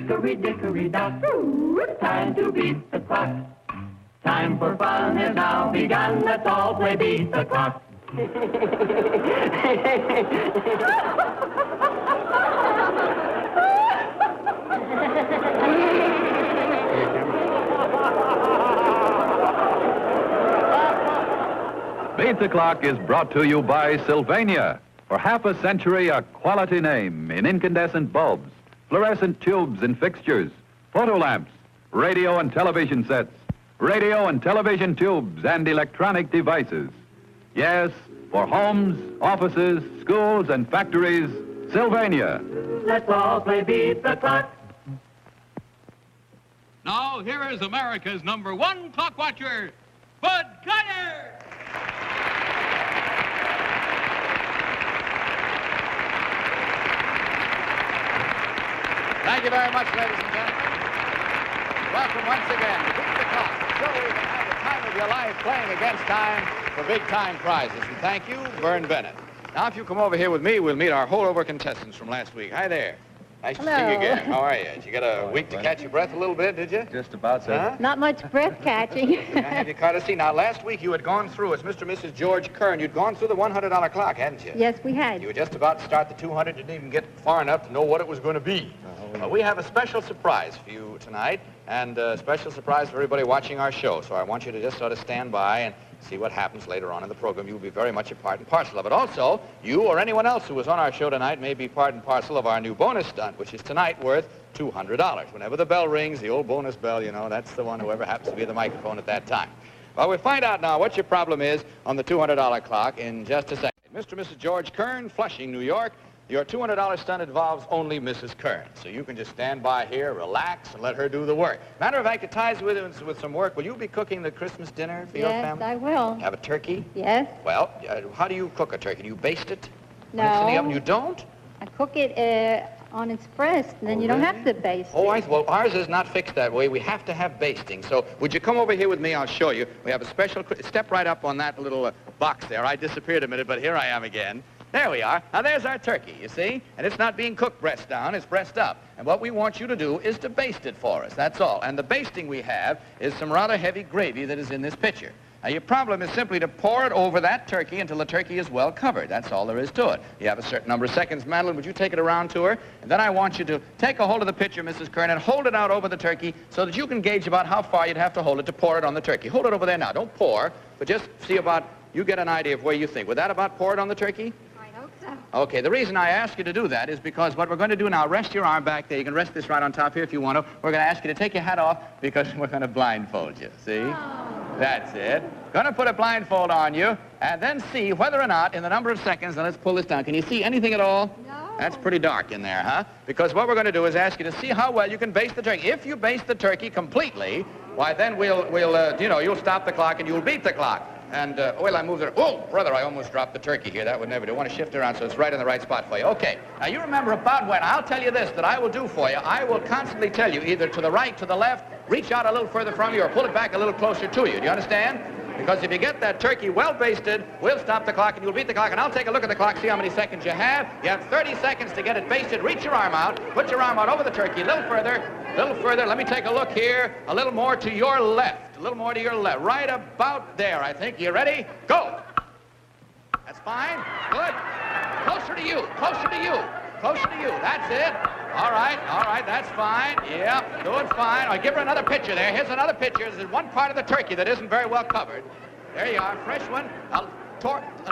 Hickory-dickory-dock. Time to beat the clock. Time for fun has now begun. Let's all play beat the clock. Beat the Clock is brought to you by Sylvania. For half a century, a quality name in incandescent bulbs, fluorescent tubes and fixtures, photo lamps, radio and television sets, radio and television tubes, and electronic devices. Yes, for homes, offices, schools, and factories, Sylvania. Let's all play beat the clock. Now, here is America's #1 clock watcher, Bud Collyer. Thank you very much, ladies and gentlemen. Welcome once again to Beat the Clock, the show where you can have the time of your life playing against time for big-time prizes. And thank you, Vern Bennett. Now, if you come over here with me, we'll meet our holdover contestants from last week. Hi there. Nice to see you again. How are you? Did you get a week to catch your breath a little bit, did you? Just about, sir. Huh? Not much breath catching. I have you caught a see. Now, last week you had gone through, as Mr. and Mrs. George Kern, you'd gone through the $100 clock, hadn't you? Yes, we had. You were just about to start the 200, didn't even get far enough to know what it was going to be. We have a special surprise for you tonight, and a special surprise for everybody watching our show. So I want you to just sort of stand by and see what happens later on in the program. You'll be very much a part and parcel of it. Also, you or anyone else who was on our show tonight may be part and parcel of our new bonus stunt, which is tonight worth $200. Whenever the bell rings, the old bonus bell, you know, that's the one, whoever happens to be at the microphone at that time. Well, we'll find out now what your problem is on the $200 clock in just a second. Mr. and Mrs. George Kern, Flushing, New York. Your $200 stunt involves only Mrs. Kern, so you can just stand by here, relax, and let her do the work. Matter of fact, it ties with some work. Will you be cooking the Christmas dinner for your family? Yes, I will. Have a turkey? Yes. Well, how do you cook a turkey? Do you baste it? No. When it's in the oven? You don't? I cook it on its breast, and then you don't have to baste Oh, it. well, ours is not fixed that way. We have to have basting. So would you come over here with me? I'll show you. We have a special... Step right up on that little box there. I disappeared a minute, but here I am again. There we are. Now, there's our turkey, you see? And it's not being cooked breast down, it's breast up. And what we want you to do is to baste it for us, that's all. And the basting we have is some rather heavy gravy that is in this pitcher. Now, your problem is simply to pour it over that turkey until the turkey is well covered. That's all there is to it. You have a certain number of seconds. Madeline, would you take it around to her? And then I want you to take a hold of the pitcher, Mrs. Kern, and hold it out over the turkey so that you can gauge about how far you'd have to hold it to pour it on the turkey. Hold it over there now. Don't pour, but just see about, you get an idea of where you think. Would that about pour it on the turkey? Okay, the reason I ask you to do that is because what we're going to do now, rest your arm back there. You can rest this right on top here if you want to. We're going to ask you to take your hat off because we're going to blindfold you, see? Oh. That's it. Going to put a blindfold on you and then see whether or not in the number of seconds, now let's pull this down. Can you see anything at all? No. That's pretty dark in there, huh? Because what we're going to do is ask you to see how well you can baste the turkey. If you baste the turkey completely, why then you'll stop the clock and you'll beat the clock. And, well, I moved it. Oh, brother, I almost dropped the turkey here. That would never do. I want to shift it around so it's right in the right spot for you. Okay. Now, you remember about when. I'll tell you this, that I will do for you. I will constantly tell you either to the right, to the left, reach out a little further from you, or pull it back a little closer to you. Do you understand? Because if you get that turkey well basted, we'll stop the clock and you'll beat the clock. And I'll take a look at the clock, see how many seconds you have. You have 30 seconds to get it basted. Reach your arm out. Put your arm out over the turkey. A little further. A little further. Let me take a look here. A little more to your left. A little more to your left. Right about there, I think. You ready? Go. That's fine. Good. Closer to you. Closer to you. Closer to you. That's it. All right. That's fine. Yep. Doing fine. I'll give her another picture there. Here's another picture. There's one part of the turkey that isn't very well covered. There you are. Fresh one. A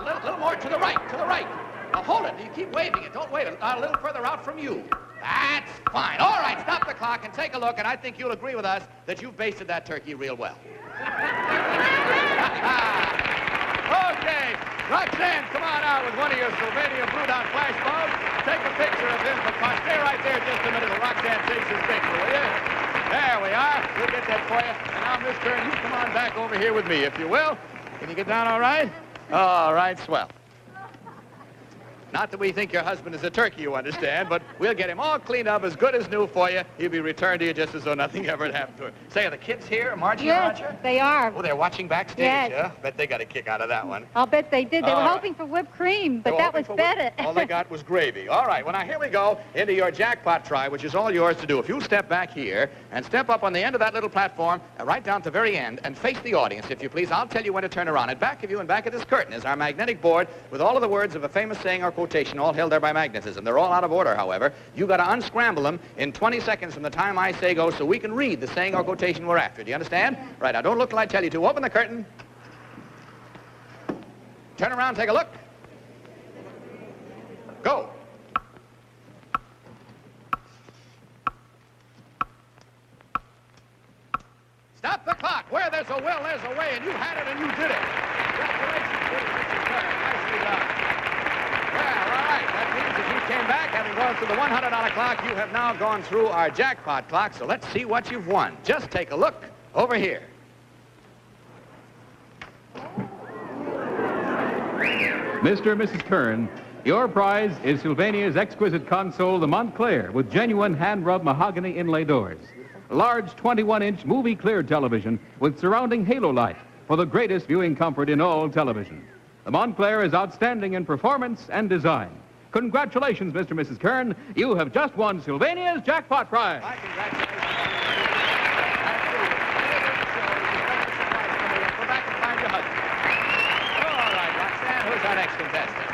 little more to the right. To the right. Now hold it. You keep waving it. Don't wave it. A little further out from you. That's fine. All right, stop the clock and take a look, and I think you'll agree with us that you've basted that turkey real well. Okay, Roxanne, come on out with one of your Sylvania Blue-Dot flash bulbs. Take a picture of him. Stay right there just a minute while Roxanne takes his picture, will you? There we are. We'll get that for you. And now, Miss Kern, you come on back over here with me, if you will. Can you get down all right? All right, swell. Not that we think your husband is a turkey, you understand, but we'll get him all cleaned up as good as new for you. He'll be returned to you just as though nothing ever had happened to him. Say, are the kids here, Margie and Roger? They are. Oh, they're watching backstage, Yes. yeah? Bet they got a kick out of that one. I'll bet they did. They were All right. hoping for whipped cream, but They were that hoping was for better. All they got was gravy. All right, well, now here we go into your jackpot try, which is all yours to do. If you'll step back here and step up on the end of that little platform, right down to the very end, and face the audience, if you please. I'll tell you when to turn around. And back of you and back of this curtain is our magnetic board with all of the words of a famous saying or quotation, all held there by magnetism. They're all out of order, however. You've got to unscramble them in 20 seconds from the time I say go so we can read the saying or quotation we're after. Do you understand? Right, now don't look till I tell you to. Open the curtain. Turn around, take a look. Go. Stop the clock. Where there's a will, there's a way, and you had it and you did it. Congratulations, Mr. Stern. Nicely done. Well, all right. That means that you came back, having gone through the $100 clock, you have now gone through our jackpot clock, so let's see what you've won. Just take a look over here. Mr. and Mrs. Kern, your prize is Sylvania's exquisite console, the Montclair, with genuine hand-rubbed mahogany inlay doors. A large 21-inch movie-clear television with surrounding halo light for the greatest viewing comfort in all television. The Montclair is outstanding in performance and design. Congratulations, Mr. and Mrs. Kern. You have just won Sylvania's jackpot prize. My congratulations. Go back and find your husband. All right, Roxanne, who's our next contestant?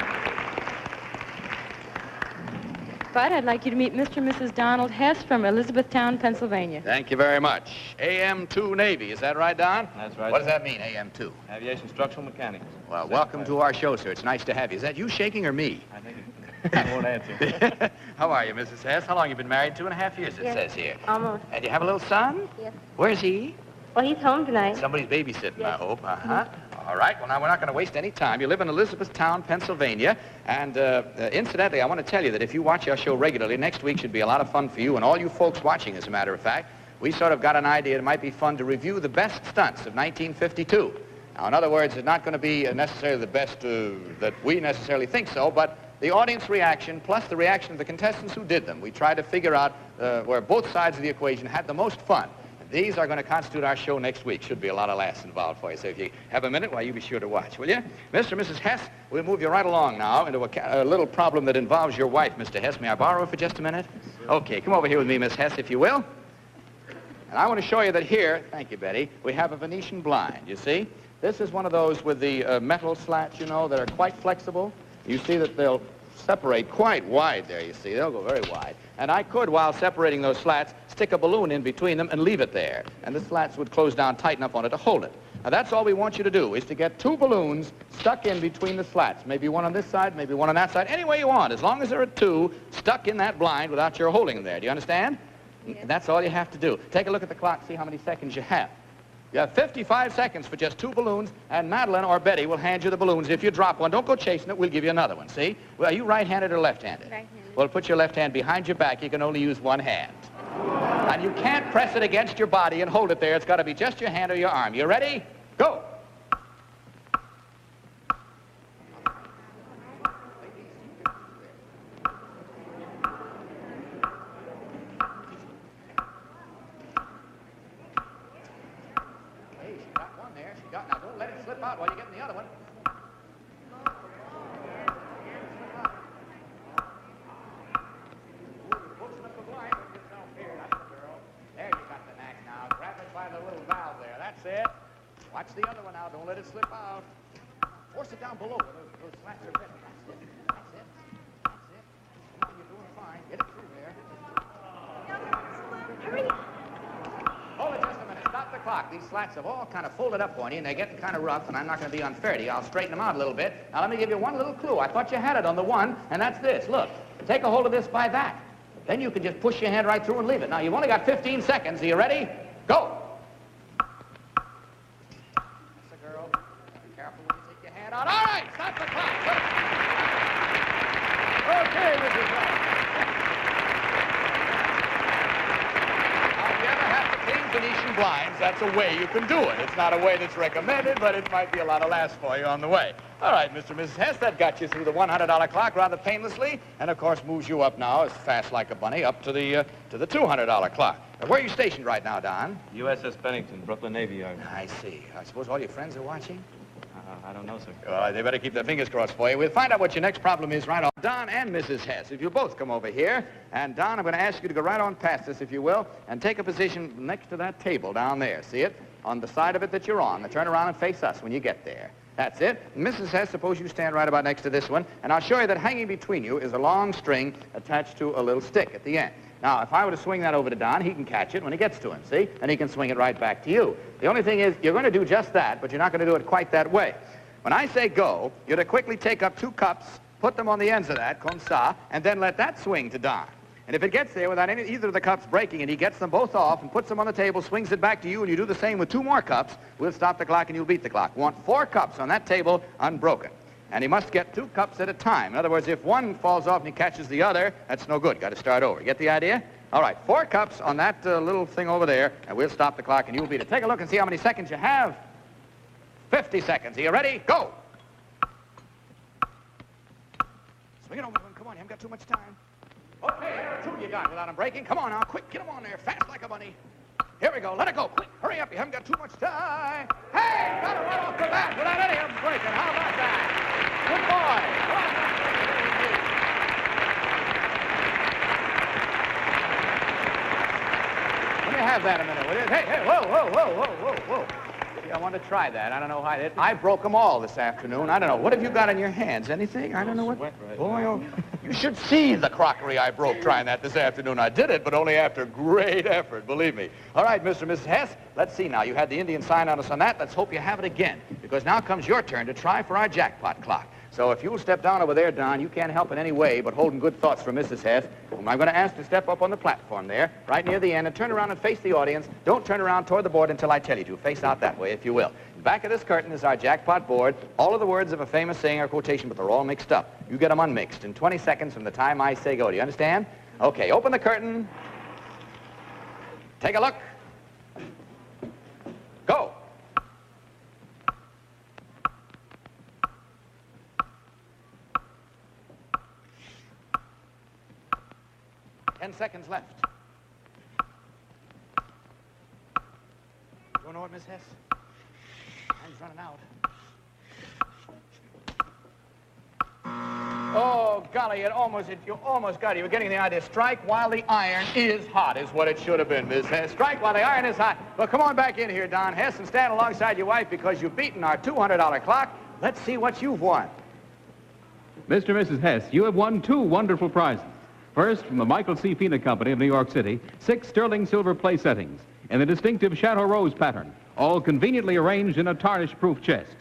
Bud, I'd like you to meet Mr. and Mrs. Donald Hess from Elizabethtown, Pennsylvania. Thank you very much. AM2 Navy, is that right, Don? That's right. What does that mean, AM2? Aviation Structural Mechanics. Well, welcome to our show, sir. It's nice to have you. Is that you shaking or me? I think I won't answer. How are you, Mrs. Hess? How long you been married? 2.5 years, it says here. Almost. And you have a little son? Yes. Where's he? Well, he's home tonight. Somebody's babysitting, I Yes. hope. Uh-huh. All right. Well, now, we're not going to waste any time. You live in Elizabethtown, Pennsylvania. And incidentally, I want to tell you that if you watch our show regularly, next week should be a lot of fun for you and all you folks watching, as a matter of fact. We sort of got an idea it might be fun to review the best stunts of 1952. Now, in other words, it's not going to be necessarily the best that we necessarily think so, but the audience reaction plus the reaction of the contestants who did them. We tried to figure out where both sides of the equation had the most fun. These are going to constitute our show next week. Should be a lot of laughs involved for you. So if you have a minute, well, you be sure to watch, will you? Mr. and Mrs. Hess, we'll move you right along now into a little problem that involves your wife, Mr. Hess. May I borrow her for just a minute? Okay, come over here with me, Miss Hess, if you will. And I want to show you that here, thank you, Betty, we have a Venetian blind, you see? This is one of those with the metal slats, you know, that are quite flexible. You see that they'll separate quite wide there, you see. They'll go very wide. And I could, while separating those slats, stick a balloon in between them and leave it there. And the slats would close down tight enough on it to hold it. Now, that's all we want you to do, is to get 2 balloons stuck in between the slats. Maybe one on this side, maybe one on that side, any way you want, as long as there are 2 stuck in that blind without your holding them there. Do you understand? Yes. That's all you have to do. Take a look at the clock, see how many seconds you have. You have 55 seconds for just 2 balloons, and Madeline or Betty will hand you the balloons. If you drop one, don't go chasing it, we'll give you another one, see? Well, are you right-handed or left-handed? Right-handed. Well, put your left hand behind your back. You can only use one hand. And you can't press it against your body and hold it there. It's got to be just your hand or your arm. You ready? Go! Now, don't let it slip out while you're getting the other one. There, you got the knack now. Grab it by the little valve there. That's it. Watch the other one now. Don't let it slip out. Force it down below where those slats are bent. That's it. That's it. That's it. Come on, you're doing fine. Get it through there. Hurry. Hold it just a minute. Stop the clock. These slats have all kind of folded up on you, and they're getting kind of rough, and I'm not going to be unfair to you. I'll straighten them out a little bit. Now, let me give you one little clue. I thought you had it on the one, and that's this. Look, take a hold of this by that. Then you can just push your hand right through and leave it. Now, you've only got 15 seconds. Are you ready? Go! That's the girl. Be careful when you take your hand out. All right, stop the clock. Good. Okay, Mrs. Brown. Now, if you ever have to clean Venetian blinds, that's a way you can do it. It's not a way that's recommended, but it might be a lot of laughs for you on the way. All right, Mr. and Mrs. Hess, that got you through the $100 clock rather painlessly, and of course moves you up now as fast like a bunny up to the $200 clock. Where are you stationed right now, Don? USS Bennington, Brooklyn Navy Yard. I see. I suppose all your friends are watching? I don't know, sir. Well, they better keep their fingers crossed for you. We'll find out what your next problem is right off. Don and Mrs. Hess, if you both come over here. And Don, I'm going to ask you to go right on past us, if you will, and take a position next to that table down there. See it? On the side of it that you're on. Now turn around and face us when you get there. That's it. Mrs. Hess, suppose you stand right about next to this one, and I'll show you that hanging between you is a long string attached to a little stick at the end. Now, if I were to swing that over to Don, he can catch it when he gets to him, see? And he can swing it right back to you. The only thing is, you're going to do just that, but you're not going to do it quite that way. When I say go, you're to quickly take up 2 cups, put them on the ends of that, comme ça, and then let that swing to Don. And if it gets there without either of the cups breaking and he gets them both off and puts them on the table, swings it back to you, and you do the same with 2 more cups, we'll stop the clock and you'll beat the clock. We want 4 cups on that table unbroken. And he must get 2 cups at a time. In other words, if one falls off and he catches the other, that's no good. Got to start over. Get the idea? All right, 4 cups on that little thing over there, and we'll stop the clock and you'll beat it. Take a look and see how many seconds you have. 50 seconds. Are you ready? Go! Swing it over to him. Come on, you haven't got too much time. Okay, there are 2 you got without them breaking. Come on now, quick, get them on there, fast like a bunny. Here we go, let it go, quick, hurry up, you haven't got too much time. Hey, got it right off the bat without any of them breaking. How about that? Good boy. Let me have that a minute, will you? Hey, whoa. I want to try that. I don't know how. I broke them all this afternoon. I don't know. What have you got in your hands? Anything? I don't know what. Boy, oh, you should see the crockery I broke trying that this afternoon. I did it, but only after great effort, believe me. All right, Mr. and Mrs. Hess, let's see now. You had the Indian sign on us on that. Let's hope you have it again, because now comes your turn to try for our jackpot clock. So if you'll step down over there, Don, you can't help in any way but holding good thoughts for Mrs. Hess, whom I'm going to ask to step up on the platform there, right near the end, and turn around and face the audience. Don't turn around toward the board until I tell you to. Face out that way, if you will. Back of this curtain is our jackpot board. All of the words of a famous saying are quotation, but they're all mixed up. You get them unmixed in 20 seconds from the time I say go. Do you understand? Okay, open the curtain. Take a look. Go. 10 seconds left. You know what, Miss Hess? Time's running out. Oh, golly, you almost got it. You were getting the idea. Strike while the iron is hot is what it should have been, Miss Hess. Strike while the iron is hot. Well, come on back in here, Don Hess, and stand alongside your wife because you've beaten our $200 clock. Let's see what you've won. Mr. and Mrs. Hess, you have won 2 wonderful prizes. First, from the Michael C. Fina Company of New York City, 6 sterling silver place settings in the distinctive Chateau Rose pattern, all conveniently arranged in a tarnish-proof chest.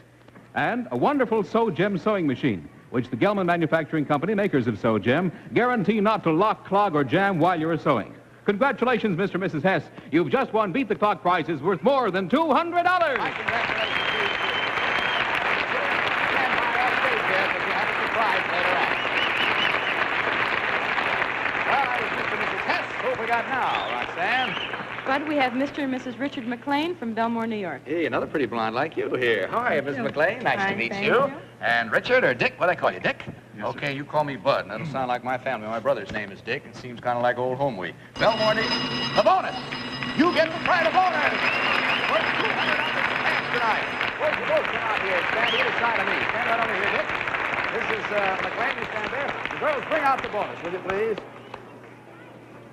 And a wonderful Sew Gem sewing machine, which the Gelman Manufacturing Company, makers of Sew Gem, guarantee not to lock, clog, or jam while you're sewing. Congratulations, Mr. and Mrs. Hess. You've just won Beat the Clock prizes worth more than $200. I congratulate you. Stand by off stage there, but you have a surprise later on. Well, that was Mr. and Mrs. Hess. Who we got now, Roxanne? Bud, we have Mr. and Mrs. Richard McLean from Belmore, New York. Hey, another pretty blonde like you here. How are you, Mrs. McLean? Nice to Fine, meet thank you. you. And Richard, or Dick? What do I call you, Dick? Yes, okay, you call me Bud, and that'll sound like my family. My brother's name is Dick. It seems kind of like old home week. Belmore, the bonus. You get the prize of bonus. Worth $200 cash tonight. Both you both come out here. Stand either side of me. Stand right over here, Dick. This is McLean. You stand there. The girls, bring out the bonus, will you please?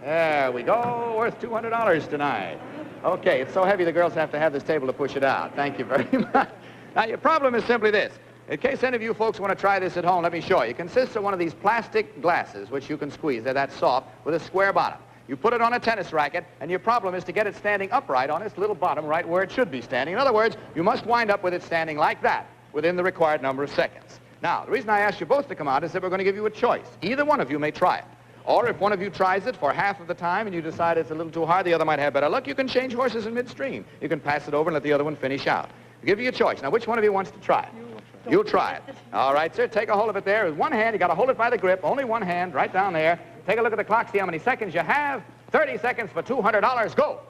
There we go. Worth $200 tonight. Okay, it's so heavy the girls have to have this table to push it out. Thank you very much. Now, your problem is simply this. In case any of you folks want to try this at home, let me show you. It consists of one of these plastic glasses, which you can squeeze. They're that soft, with a square bottom. You put it on a tennis racket, and your problem is to get it standing upright on its little bottom right where it should be standing. In other words, you must wind up with it standing like that within the required number of seconds. Now, the reason I asked you both to come out is that we're going to give you a choice. Either one of you may try it. Or if one of you tries it for half of the time and you decide it's a little too hard, the other might have better luck, you can change horses in midstream. You can pass it over and let the other one finish out. I'll give you a choice. Now, which one of you wants to try it? You'll try it. All right, sir. Take a hold of it there with one hand. You got to hold it by the grip. Only one hand, right down there. Take a look at the clock. See how many seconds you have. 30 seconds for $200. Go.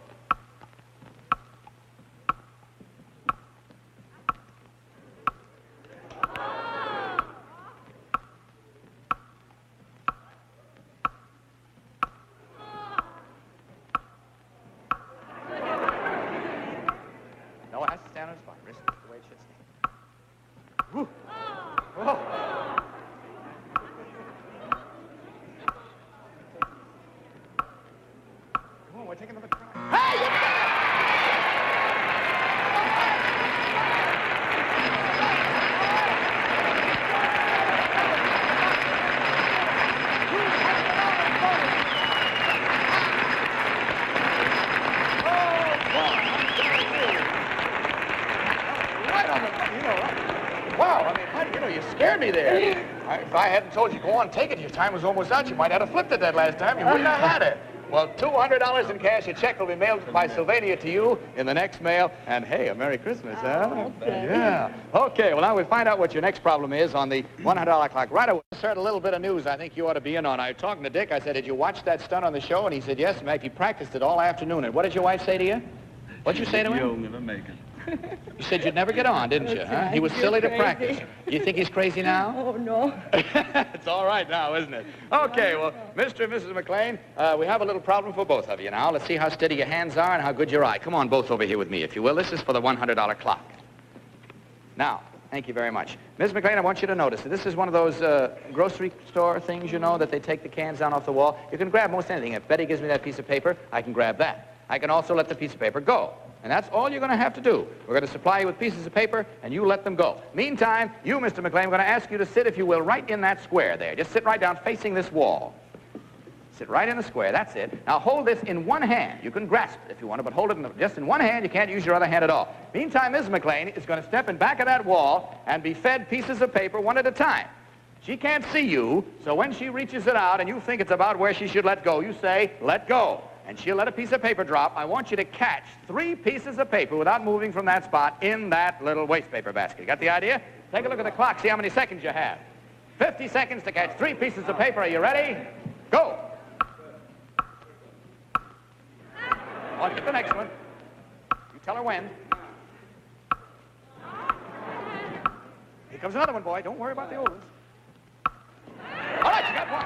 me there. If I hadn't told you, go on, take it. Your time was almost out. You might have flipped it that last time. You wouldn't have had it. Well, $200 in cash. A check will be mailed by Sylvania to you in the next mail. And, hey, a Merry Christmas, huh? Okay. Yeah. Okay, well, now we'll find out what your next problem is on the $100 clock. Right away, I heard a little bit of news I think you ought to be in on. I was talking to Dick. I said, did you watch that stunt on the show? And he said, yes. In fact, he practiced it all afternoon. And what did your wife say to you? What'd you say to him? You'll never make it. You said you'd never get on, didn't you? Huh? He was silly to practice. You think he's crazy now? Oh, no. It's all right now, isn't it? Okay, well, Mr. and Mrs. McLean, we have a little problem for both of you now. Let's see how steady your hands are and how good your eye. Come on, both over here with me, if you will. This is for the $100 clock. Now, thank you very much. Ms. McLean, I want you to notice that this is one of those grocery store things, you know, that they take the cans down off the wall. You can grab most anything. If Betty gives me that piece of paper, I can grab that. I can also let the piece of paper go. And that's all you're going to have to do. We're going to supply you with pieces of paper, and you let them go. Meantime, you, Mr. McLean, we're going to ask you to sit, if you will, right in that square there. Just sit right down facing this wall. Sit right in the square. That's it. Now, hold this in one hand. You can grasp it if you want to, but hold it just in one hand. You can't use your other hand at all. Meantime, Ms. McLean is going to step in back of that wall and be fed pieces of paper one at a time. She can't see you, so when she reaches it out and you think it's about where she should let go, you say, let go. And she'll let a piece of paper drop. I want you to catch 3 pieces of paper without moving from that spot in that little waste paper basket. You got the idea? Take a look at the clock, see how many seconds you have. 50 seconds to catch 3 pieces of paper. Are you ready? Go. On to the next one. You tell her when. Here comes another one, boy. Don't worry about the old ones. All right, you got one.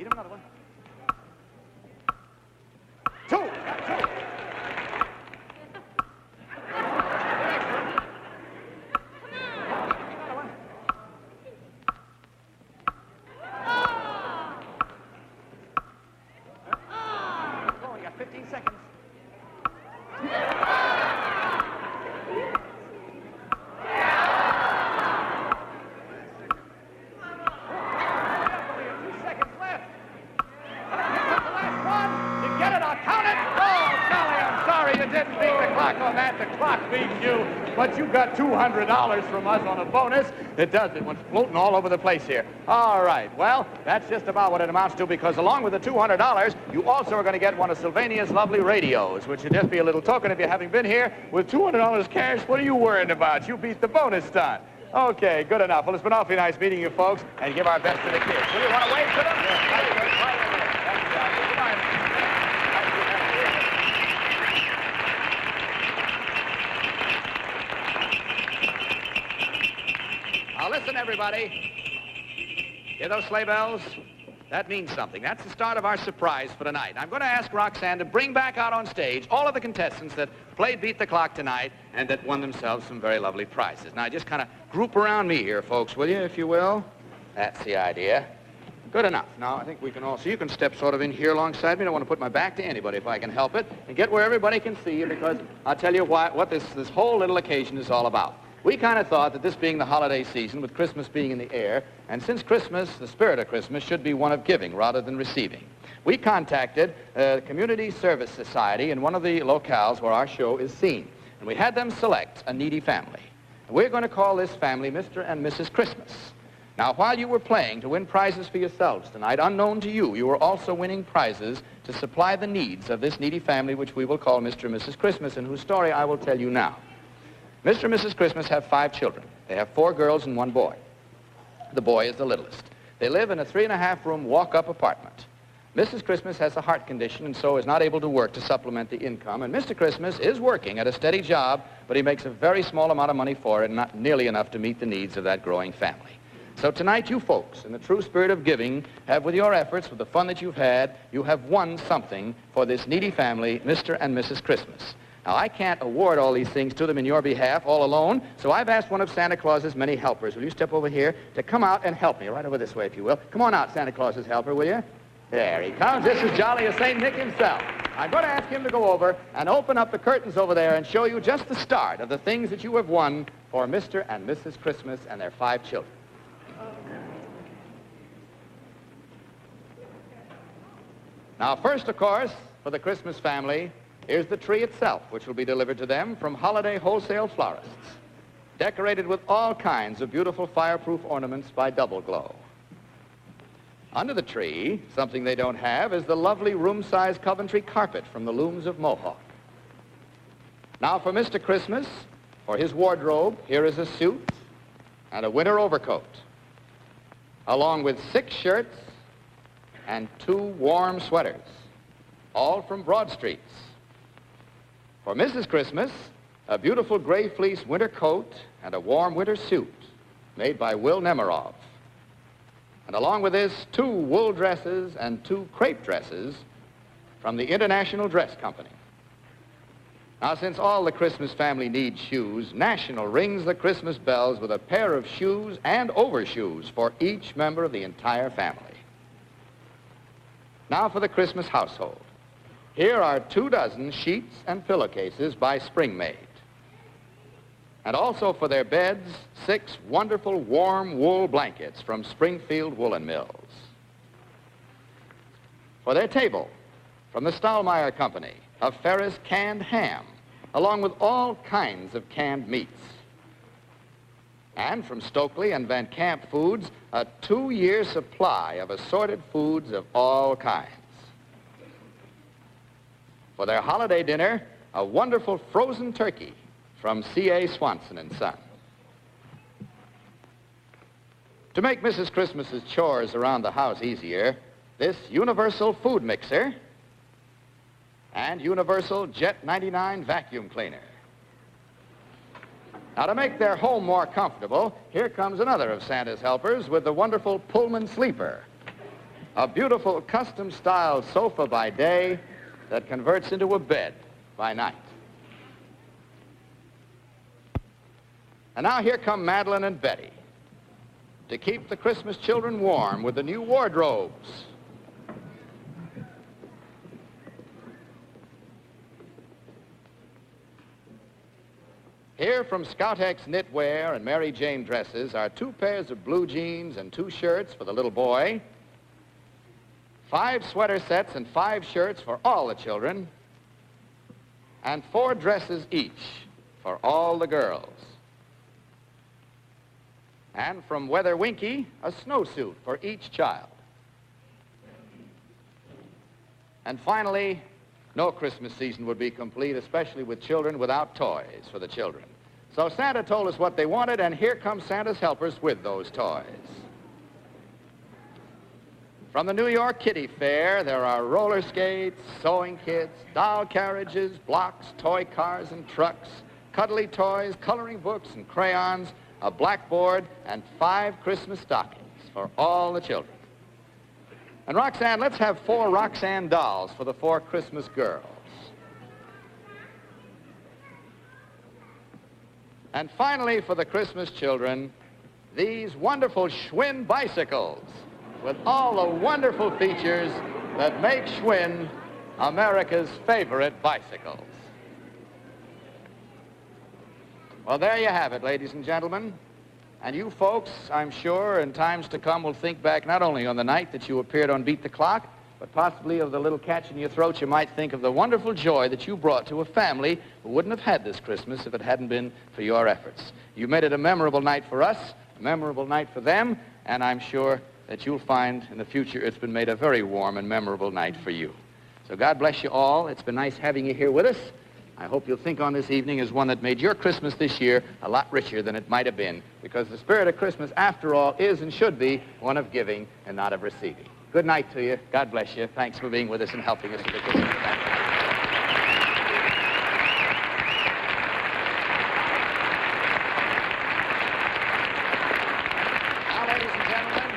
Eat him another one. 2. Got 2. Another one. Oh, you got 15 seconds. On that, the clock beats you, but you got $200 from us on a bonus. It does. It went floating all over the place here. All right, well, that's just about what it amounts to, because along with the $200, you also are going to get one of Sylvania's lovely radios, which should just be a little token of you having been here. With $200 cash, what are you worrying about? You beat the bonus stunt. Okay, good enough. Well, it's been awfully nice meeting you folks, and give our best to the kids. Will you want to wave to them? Yes. Now listen, everybody. Hear those sleigh bells? That means something. That's the start of our surprise for tonight. I'm going to ask Roxanne to bring back out on stage all of the contestants that played Beat the Clock tonight and that won themselves some very lovely prizes. Now, just kind of group around me here, folks, will you, if you will? That's the idea. Good enough. Now, I think we can all, so you can step sort of in here alongside me. I don't want to put my back to anybody if I can help it, and get where everybody can see you, because I'll tell you what this whole little occasion is all about. We kind of thought that this being the holiday season, with Christmas being in the air, and since Christmas, the spirit of Christmas, should be one of giving rather than receiving, we contacted the Community Service Society in one of the locales where our show is seen. And we had them select a needy family. And we're going to call this family Mr. and Mrs. Christmas. Now, while you were playing to win prizes for yourselves tonight, unknown to you, you were also winning prizes to supply the needs of this needy family, which we will call Mr. and Mrs. Christmas, and whose story I will tell you now. Mr. and Mrs. Christmas have 5 children. They have 4 girls and 1 boy. The boy is the littlest. They live in a 3.5-room walk-up apartment. Mrs. Christmas has a heart condition and so is not able to work to supplement the income. And Mr. Christmas is working at a steady job, but he makes a very small amount of money for it, and not nearly enough to meet the needs of that growing family. So tonight, you folks, in the true spirit of giving, have, with your efforts, with the fun that you've had, you have won something for this needy family, Mr. and Mrs. Christmas. Now, I can't award all these things to them in your behalf all alone, so I've asked one of Santa Claus's many helpers. Will you step over here to come out and help me? Right over this way, if you will. Come on out, Santa Claus's helper, will you? There he comes. This is jolly as St. Nick himself. I'm going to ask him to go over and open up the curtains over there and show you just the start of the things that you have won for Mr. and Mrs. Christmas and their 5 children. Now, first, of course, for the Christmas family, here's the tree itself, which will be delivered to them from Holiday Wholesale Florists. decorated with all kinds of beautiful fireproof ornaments by Double Glow. Under the tree, something they don't have, is the lovely room-size Coventry carpet from the looms of Mohawk. Now for Mr. Christmas, for his wardrobe, here is a suit and a winter overcoat, along with 6 shirts and 2 warm sweaters, all from Broadstreet's. For Mrs. Christmas, a beautiful gray fleece winter coat and a warm winter suit made by Will Nemiroff. And along with this, 2 wool dresses and 2 crepe dresses from the International Dress Company. Now, since all the Christmas family needs shoes, National rings the Christmas bells with a pair of shoes and overshoes for each member of the entire family. Now for the Christmas household. Here are 24 sheets and pillowcases by Springmaid. And also for their beds, 6 wonderful warm wool blankets from Springfield Woolen Mills. For their table, from the Stahlmeyer Company, a Ferris canned ham, along with all kinds of canned meats. And from Stokely and Van Camp Foods, a 2-year supply of assorted foods of all kinds. For their holiday dinner, a wonderful frozen turkey from C.A. Swanson and Son. To make Mrs. Christmas's chores around the house easier, this universal food mixer and universal Jet 99 vacuum cleaner. Now, to make their home more comfortable, here comes another of Santa's helpers with the wonderful Pullman sleeper, a beautiful custom-styled sofa by day that converts into a bed by night. And now here come Madeline and Betty to keep the Christmas children warm with the new wardrobes. Here from Scoutex Knitwear and Mary Jane Dresses are 2 pairs of blue jeans and 2 shirts for the little boy, 5 sweater sets and 5 shirts for all the children, and 4 dresses each for all the girls. And from Weather Winky, a snowsuit for each child. And finally, no Christmas season would be complete, especially with children, without toys for the children. So Santa told us what they wanted, and here come Santa's helpers with those toys. From the New York Kitty Fair, there are roller skates, sewing kits, doll carriages, blocks, toy cars and trucks, cuddly toys, coloring books and crayons, a blackboard, and 5 Christmas stockings for all the children. And Roxanne, let's have 4 Roxanne dolls for the 4 Christmas girls. And finally, for the Christmas children, these wonderful Schwinn bicycles with all the wonderful features that make Schwinn America's favorite bicycles. Well, there you have it, ladies and gentlemen. And you folks, I'm sure, in times to come will think back not only on the night that you appeared on Beat the Clock, but possibly of the little catch in your throat. You might think of the wonderful joy that you brought to a family who wouldn't have had this Christmas if it hadn't been for your efforts. You made it a memorable night for us, a memorable night for them, and I'm sure that you'll find in the future it's been made a very warm and memorable night for you. So God bless you all. It's been nice having you here with us. I hope you'll think on this evening as one that made your Christmas this year a lot richer than it might have been, because the spirit of Christmas, after all, is and should be one of giving and not of receiving. Good night to you. God bless you. Thanks for being with us and helping us with the Christmas family. Now, ladies and gentlemen,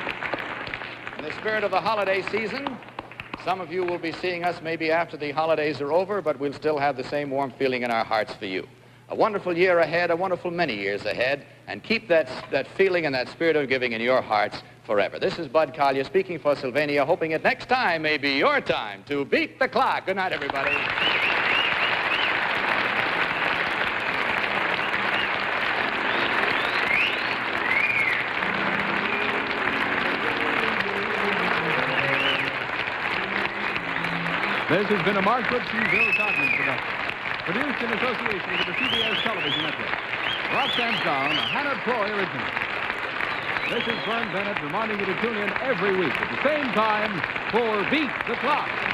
in the spirit of the holiday season, some of you will be seeing us maybe after the holidays are over, but we'll still have the same warm feeling in our hearts for you. A wonderful year ahead, a wonderful many years ahead, and keep that feeling and that spirit of giving in your hearts forever. This is Bud Collyer speaking for Sylvania, hoping that next time may be your time to beat the clock. Good night, everybody. This has been a Mark Goodson, Bill Cogman production, produced in association with the CBS Television Network. Roxanne Brown, a Hannah Troy original. This is Vern Bennett reminding you to tune in every week at the same time for Beat the Clock.